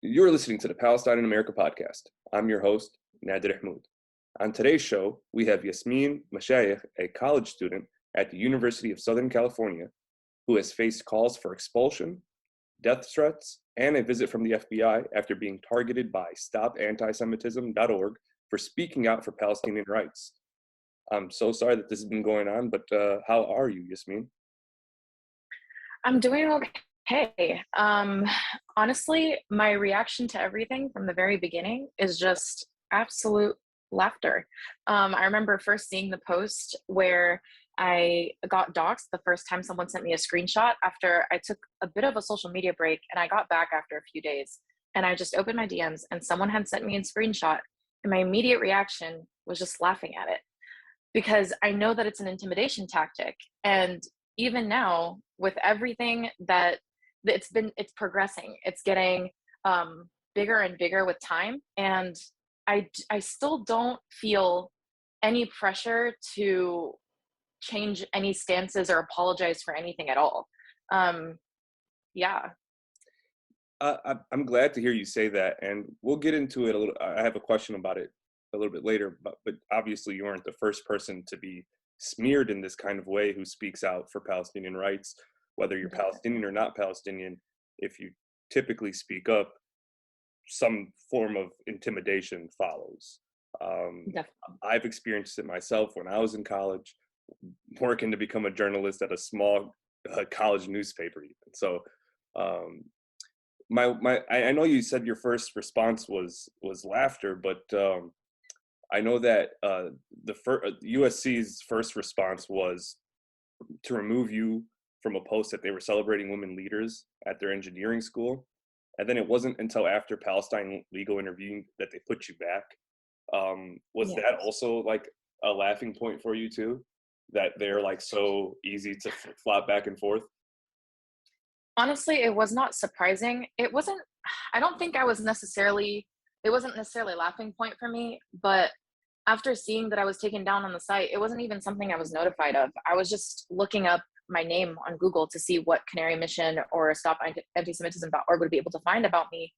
You're listening to the Palestine in America podcast. I'm your host, Nader Ahmoud. On today's show, we have Yasmeen Mashayekh, a college student at the University of Southern California, who has faced calls for expulsion, death threats, and a visit from the FBI after being targeted by stopantisemitism.org for speaking out for Palestinian rights. I'm so sorry that this has been going on, but how are you, Yasmeen? I'm doing okay. Honestly, my reaction to everything from the very beginning is just absolute laughter. I remember first seeing the post where I got doxxed the first time someone sent me a screenshot after I took a bit of a social media break, and I got back after a few days, and I just opened my DMs and someone had sent me a screenshot, and my immediate reaction was just laughing at it because I know that it's an intimidation tactic. And even now, with everything that it's progressing, it's getting bigger and bigger with time, and I still don't feel any pressure to change any stances or apologize for anything at all. Yeah. I'm glad to hear you say that, and we'll get into it a little. I have a question about it a little bit later, but obviously you aren't the first person to be smeared in this kind of way who speaks out for Palestinian rights, whether you're Palestinian or not Palestinian. If you typically speak up, some form of intimidation follows. Definitely. I've experienced it myself when I was in college, working to become a journalist at a small college newspaper even. So I know you said your first response was laughter, but I know that USC's first response was to remove you from a post that they were celebrating women leaders at their engineering school. And then it wasn't until after Palestine legal intervened that they put you back. Was Yeah. that also like a laughing point for you too? That they're like so easy to flop back and forth? Honestly, it was not surprising. I don't think it wasn't necessarily a laughing point for me, but after seeing that I was taken down on the site, it wasn't even something I was notified of. I was just looking up my name on Google to see what Canary Mission or stopantisemitism.org would be able to find about me,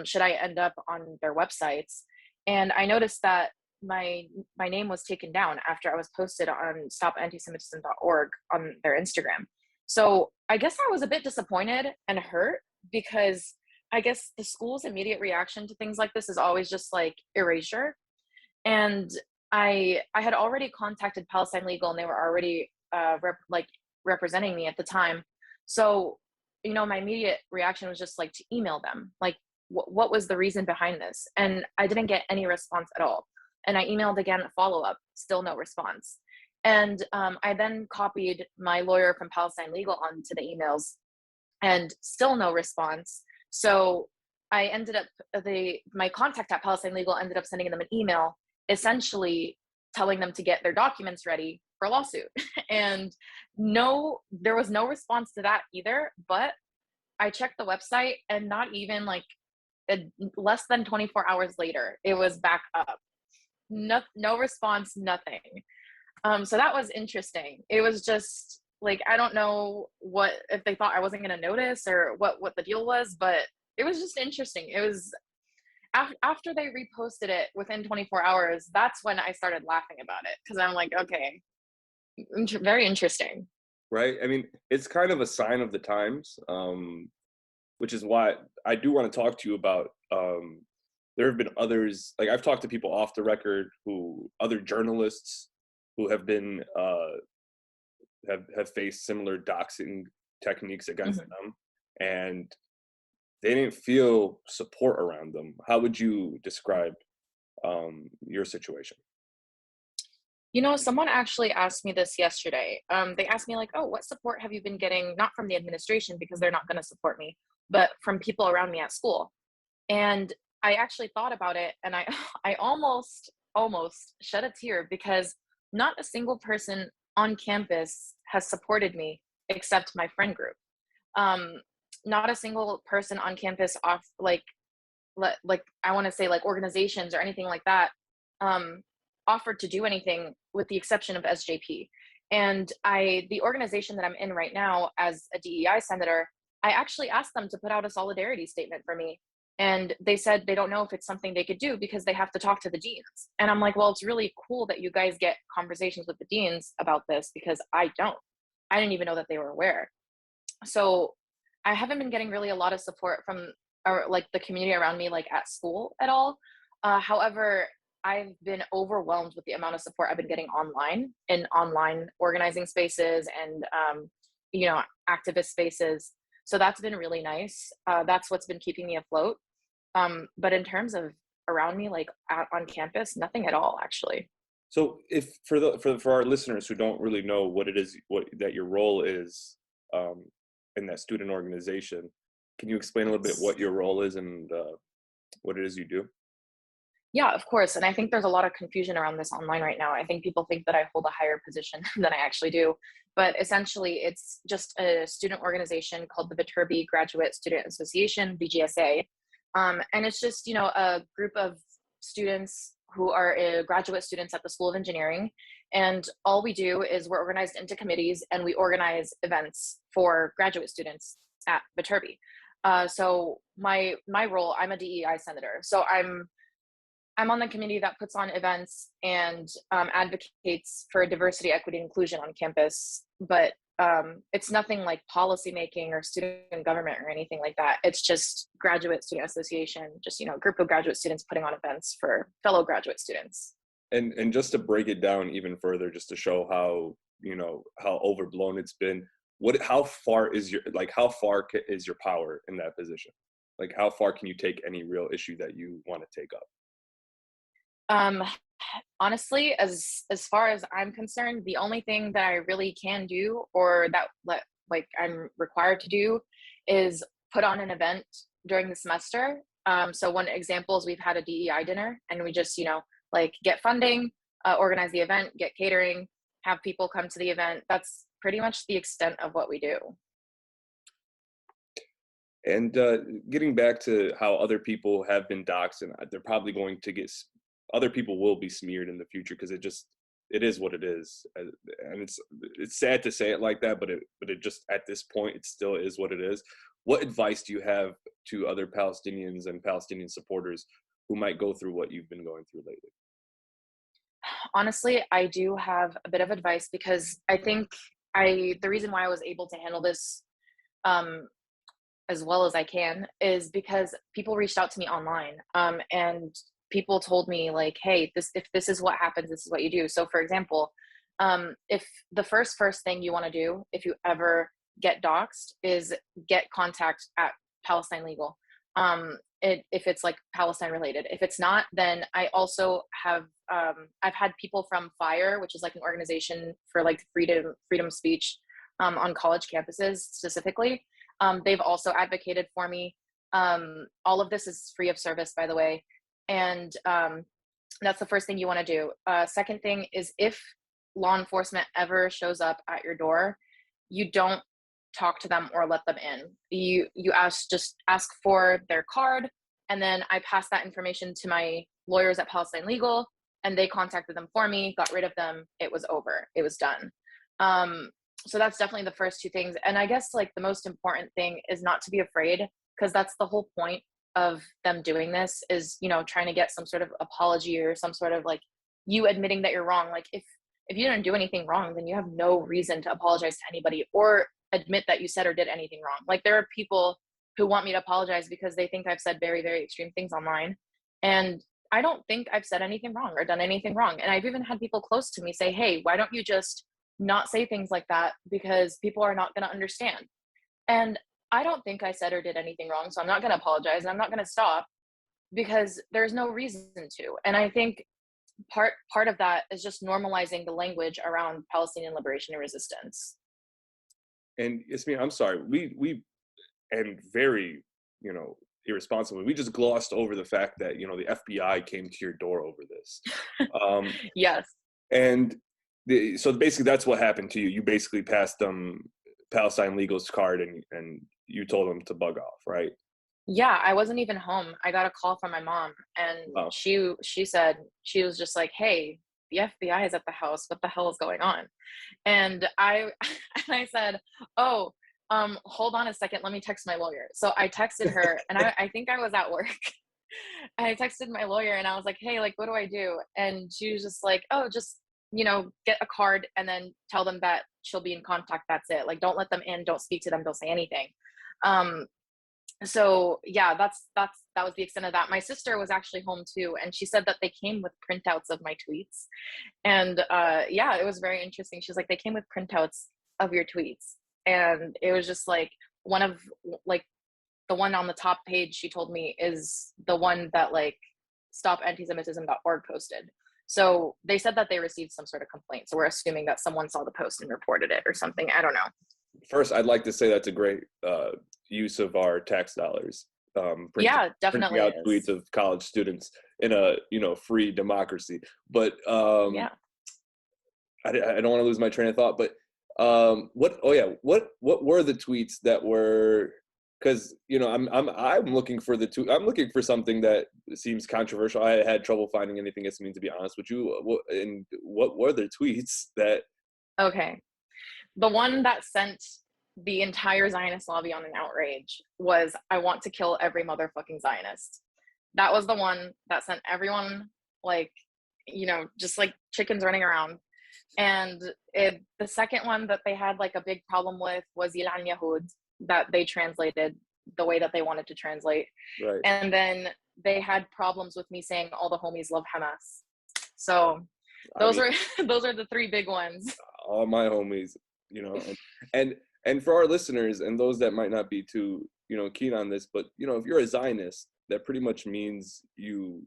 should I end up on their websites. And I noticed that my name was taken down after I was posted on stopantisemitism.org on their Instagram. So I guess I was a bit disappointed and hurt because I guess the school's immediate reaction to things like this is always just like erasure. And I had already contacted Palestine Legal, and they were already representing me at the time. So, my immediate reaction was just like to email them, like what was the reason behind this? And I didn't get any response at all. And I emailed again, follow up, still no response. And I then copied my lawyer from Palestine Legal onto the emails, and still no response. So I ended up, my contact at Palestine Legal ended up sending them an email, essentially telling them to get their documents ready for a lawsuit. And there was no response to that either. But I checked the website, and not even like less than 24 hours later, it was back up. No response, nothing. So that was interesting. It was just like, I don't know if they thought I wasn't going to notice or what the deal was, but it was just interesting. It was after they reposted it within 24 hours, that's when I started laughing about it, because I'm like, okay, very interesting. Right? I mean, it's kind of a sign of the times, which is why I do want to talk to you about. There have been others, like I've talked to people off the record, other journalists who have been have faced similar doxing techniques against them, and they didn't feel support around them. How would you describe your situation? Someone actually asked me this yesterday. They asked me like, oh, what support have you been getting? Not from the administration, because they're not going to support me, but from people around me at school. And I actually thought about it, and I almost shed a tear, because not a single person on campus has supported me except my friend group. Not a single person on campus I want to say like organizations or anything like that offered to do anything, with the exception of SJP. And the organization that I'm in right now as a DEI senator, I actually asked them to put out a solidarity statement for me. And they said they don't know if it's something they could do because they have to talk to the deans. And I'm like, well, it's really cool that you guys get conversations with the deans about this, because I don't. I didn't even know that they were aware. So I haven't been getting really a lot of support from like the community around me, like at school at all. However, I've been overwhelmed with the amount of support I've been getting online, in online organizing spaces and, activist spaces. So that's been really nice. That's what's been keeping me afloat. But in terms of around me, like on campus, nothing at all, actually. So if for our listeners who don't really know what it is, that your role is in that student organization, can you explain a little bit what your role is and what it is you do? Yeah, of course. And I think there's a lot of confusion around this online right now. I think people think that I hold a higher position than I actually do. But essentially, it's just a student organization called the Viterbi Graduate Student Association, VGSA. And it's just, a group of students who are graduate students at the School of Engineering. And all we do is we're organized into committees, and we organize events for graduate students at Viterbi. So my role, I'm a DEI senator. So I'm on the committee that puts on events and advocates for diversity, equity, and inclusion on campus. But it's nothing like policy making or student government or anything like that. It's just graduate student association, just, a group of graduate students putting on events for fellow graduate students. And just to break it down even further, just to show how, how overblown it's been, how far is your power in that position? Like, how far can you take any real issue that you want to take up? Honestly, as far as I'm concerned, the only thing that I really can do, or that I'm required to do, is put on an event during the semester. So one example is we've had a DEI dinner, and we just, get funding, organize the event, get catering, have people come to the event. That's pretty much the extent of what we do. And getting back to how other people have been doxxed, and they're probably going to other people will be smeared in the future, because it is what it is, and it's sad to say it like that, but it just, at this point, it still is what it is. What advice do you have to other Palestinians and Palestinian supporters who might go through what you've been going through lately? Honestly, I do have a bit of advice, because I think the reason why I was able to handle this as well as I can is because people reached out to me online, and people told me, like, hey, if this is what happens, this is what you do. So for example, if the first thing you want to do if you ever get doxxed is get contact at Palestine Legal, if it's like Palestine related. If it's not, then I also have I've had people from FIRE, which is like an organization for like freedom speech on college campuses specifically. They've also advocated for me. All of this is free of service, by the way. And that's the first thing you want to do. Second thing is, if law enforcement ever shows up at your door, you don't talk to them or let them in. You just ask for their card, and then I pass that information to my lawyers at Palestine Legal, and they contacted them for me, got rid of them. It was over. It was done. So that's definitely the first two things. And I guess like the most important thing is not to be afraid, because that's the whole point of them doing this, is, trying to get some sort of apology or some sort of like you admitting that you're wrong. Like if you didn't do anything wrong, then you have no reason to apologize to anybody or admit that you said or did anything wrong. Like there are people who want me to apologize because they think I've said very, very extreme things online. And I don't think I've said anything wrong or done anything wrong. And I've even had people close to me say, hey, why don't you just not say things like that, because people are not going to understand. And I don't think I said or did anything wrong, so I'm not going to apologize, and I'm not going to stop, because there's no reason to. And I think part of that is just normalizing the language around Palestinian liberation and resistance. And Yasmeen, I'm sorry, we and very, irresponsibly, we just glossed over the fact that, the FBI came to your door over this. Yes. And so basically that's what happened to you. You basically passed them Palestine Legal's card, and you told them to bug off, right? Yeah, I wasn't even home. I got a call from my mom, and she said, she was just like, hey, the FBI is at the house. What the hell is going on? And I said, oh, hold on a second, let me text my lawyer. So I texted her, and I think I was at work. I texted my lawyer and I was like, hey, like, what do I do? And she was just like, oh, just, get a card and then tell them that she'll be in contact. That's it. Like, don't let them in, don't speak to them, don't say anything. So yeah, that was the extent of that. My sister was actually home too, and she said that they came with printouts of my tweets. And yeah, it was very interesting. She was like, they came with printouts of your tweets. And it was just like one of like the one on the top page, she told me, is the one that like stopantisemitism.org posted. So they said that they received some sort of complaint. So we're assuming that someone saw the post and reported it or something. I don't know. First, I'd like to say that's a great use of our tax dollars. Yeah, definitely printing out is. tweets of college students in a free democracy. But Yeah. I don't want to lose my train of thought. But what were the tweets that were? Because I'm looking for I'm looking for something that seems controversial. I had trouble finding anything. Yasmeen, to be honest with you. And what were the tweets that? Okay. The one that sent the entire Zionist lobby on an outrage was, I want to kill every motherfucking Zionist. That was the one that sent everyone, like, just like chickens running around. And the second one that they had like a big problem with was Yilan Yahud, that they translated the way that they wanted to translate. Right. And then they had problems with me saying all the homies love Hamas. So those are the three big ones. All my homies, and for our listeners and those that might not be too keen on this, but if you're a Zionist, that pretty much means you're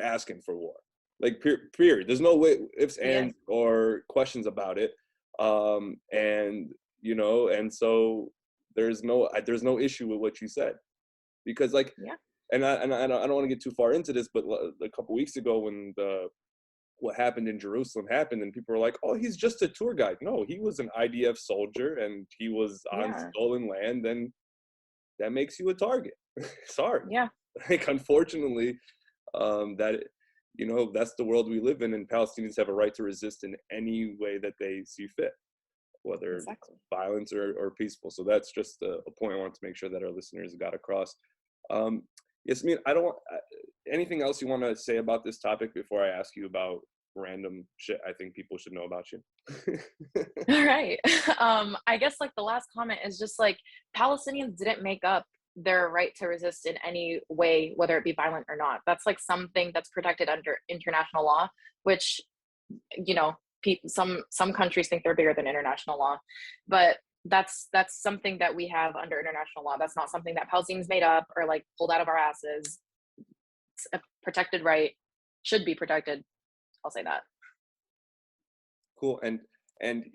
asking for war, like period. There's no way ifs, ands, or questions about it. And so there's no issue with what you said, because like, and I don't want to get too far into this, but a couple weeks ago when what happened in Jerusalem happened, and people were like, oh, he's just a tour guide. No, he was an IDF soldier, and he was on stolen land, and that makes you a target. Sorry. Yeah. Like, unfortunately, that's the world we live in, and Palestinians have a right to resist in any way that they see fit, whether violence or peaceful. So that's just a point I want to make sure that our listeners got across. Yasmeen, I don't want anything else you want to say about this topic before I ask you about random shit I think people should know about you. All right. I guess like the last comment is just like, Palestinians didn't make up their right to resist in any way, whether it be violent or not. That's like something that's protected under international law, which, some countries think they're bigger than international law, but that's something that we have under international law. That's not something that Palestinians made up or like pulled out of our asses. It's a protected right, should be protected. I'll say that. Cool. And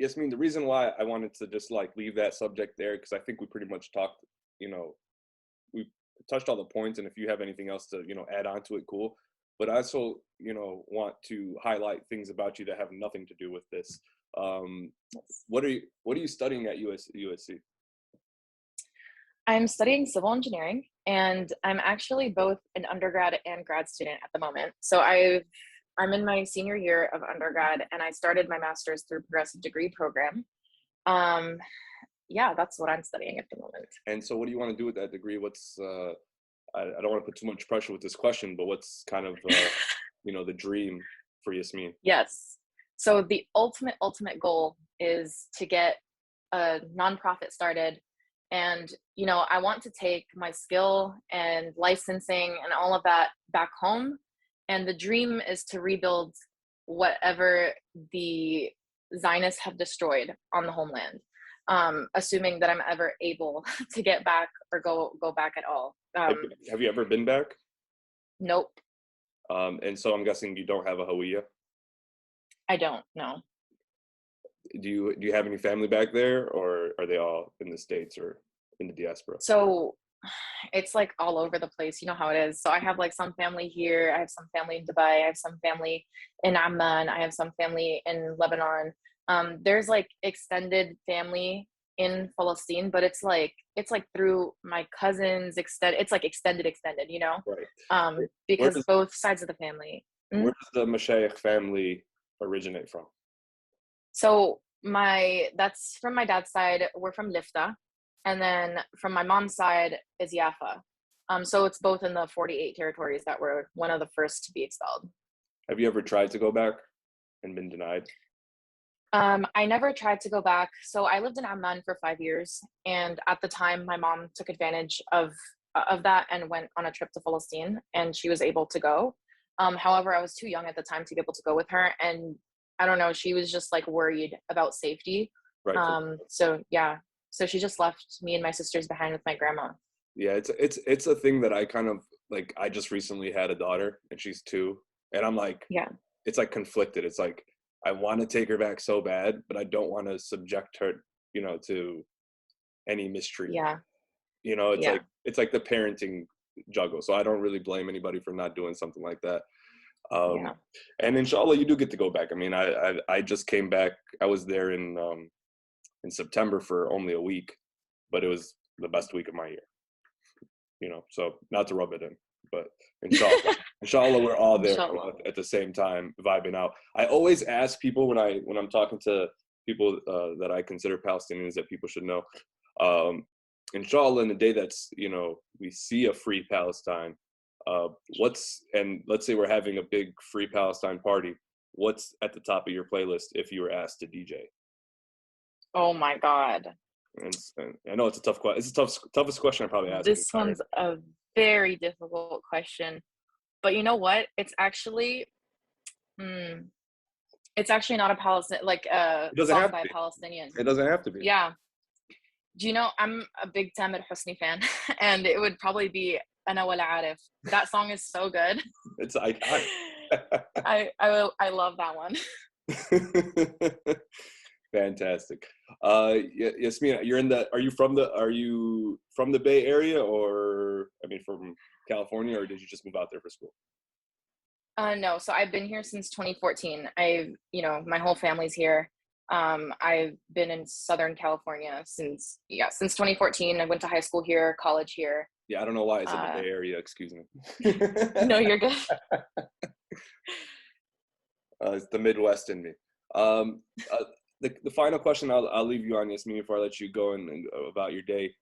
Yasmeen, the reason why I wanted to just like leave that subject there, because I think we pretty much talked, we touched all the points, and if you have anything else to, add on to it, cool. But I also, want to highlight things about you that have nothing to do with this. What are you studying at USC? I'm studying civil engineering, and I'm actually both an undergrad and grad student at the moment. So I'm in my senior year of undergrad, and I started my master's through progressive degree program. Yeah, that's what I'm studying at the moment. And so what do you want to do with that degree? What's I don't want to put too much pressure with this question, but what's kind of the dream for Yasmeen? Yes. So the ultimate goal is to get a nonprofit started. And, I want to take my skill and licensing and all of that back home. And the dream is to rebuild whatever the Zionists have destroyed on the homeland, assuming that I'm ever able to get back or go back at all. Have you ever been back? Nope. And so I'm guessing you don't have a Hawiyah? I don't, no. Do you have any family back there, or are they all in the States or in the diaspora? So it's like all over the place. You know how it is. So I have like some family here. I have some family in Dubai. I have some family in Amman. I have some family in Lebanon. There's like extended family in Palestine, but it's like through my cousins. It's like extended, right? Because both sides of the family. Where does the Mashayekh family originate from? So That's from my dad's side. We're from Lifta, and then from my mom's side is Yafa. So it's both in the 48 territories that were one of the first to be expelled. Have you ever tried to go back and been denied? I never tried to go back. So I lived in Amman for 5 years, and at the time, my mom took advantage of that and went on a trip to Palestine, and she was able to go. However, I was too young at the time to be able to go with her, and I don't know, she was just like worried about safety. Right. So yeah, so she just left me and my sisters behind with my grandma. Yeah, it's a thing that I kind of like. I just recently had a daughter, and she's 2, and I'm like, Yeah, it's like conflicted. It's like I want to take her back so bad, but I don't want to subject her, to any mistreatment. yeah, It's like the parenting juggle. So I don't really blame anybody for not doing something like that. yeah. And inshallah, you do get to go back. I mean, I just came back. I was there in September for only a week, but it was the best week of my year. So not to rub it in, but inshallah, we're all there at the same time, vibing out. I always ask people when I'm talking to people that I consider Palestinians that people should know. Inshallah, in the day that's we see a free Palestine, and let's say we're having a big free Palestine party. What's at the top of your playlist if you were asked to DJ? Oh my God. And I know it's a tough question. It's the toughest question I probably asked. This one's a very difficult question, but you know what? It's actually not a Palestinian song by a Palestinian. It doesn't have to be. Yeah. Do you know I'm a big Tamer Hosni fan, and it would probably be Ana Wala Arif. That song is so good. It's iconic. I love that one. Fantastic. Yasmeen, are you from the Bay Area, or from California, or did you just move out there for school? No, so I've been here since 2014. My whole family's here. I've been in Southern California since 2014. I went to high school here, college here. Yeah, I don't know why it's in the Bay Area. Excuse me. No, you're good. It's the Midwest in me. The final question I'll leave you on, Yasmeen, before I let you go and about your day.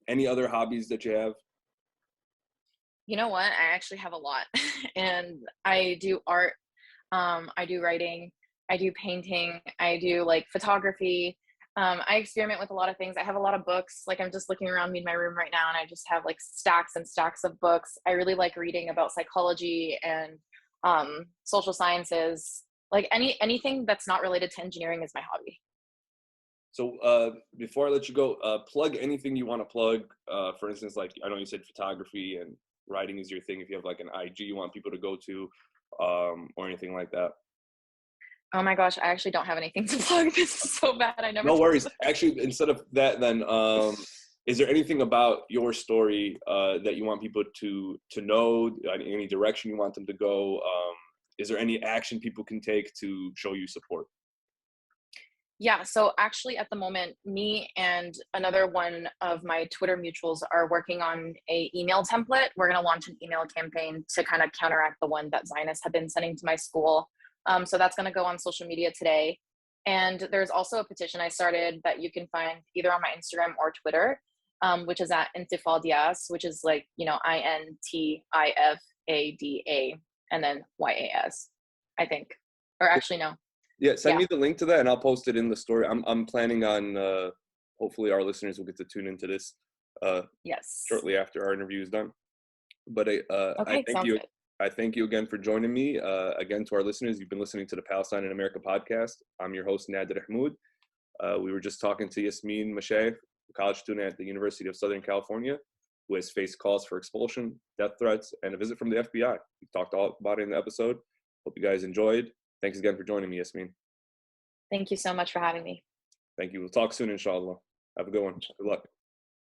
Any other hobbies that you have? You know what? I actually have a lot, and I do art. I do writing. I do painting. I do photography. I experiment with a lot of things. I have a lot of books. I'm just looking around me in my room right now, and I just have stacks and stacks of books. I really like reading about psychology and social sciences. Anything that's not related to engineering is my hobby. So before I let you go, plug anything you want to plug. For instance, I know you said photography and writing is your thing. If you have an IG you want people to go to, or anything like that. Oh my gosh, I actually don't have anything to plug. This is so bad. I never. No worries. Actually, instead of that, then, is there anything about your story that you want people to know? Any direction you want them to go? Is there any action people can take to show you support? Yeah, so actually at the moment, me and another one of my Twitter mutuals are working on a email template. We're going to launch an email campaign to kind of counteract the one that Zionists have been sending to my school. So that's going to go on social media today. And there's also a petition I started that you can find either on my Instagram or Twitter, which is at Intifadiyas, which is INTIFADA and then YAS, I think. Or actually, no. Yeah, send me the link to that and I'll post it in the story. I'm planning on, hopefully our listeners will get to tune into this shortly after our interview is done. But I thank you. I thank you again for joining me. Again, to our listeners, you've been listening to the Palestine in America podcast. I'm your host, Nader Ahmoud. We were just talking to Yasmeen Mashayekh, a college student at the University of Southern California, who has faced calls for expulsion, death threats, and a visit from the FBI. We talked all about it in the episode. Hope you guys enjoyed. Thanks again for joining me, Yasmeen. Thank you so much for having me. Thank you. We'll talk soon, inshallah. Have a good one. Good luck.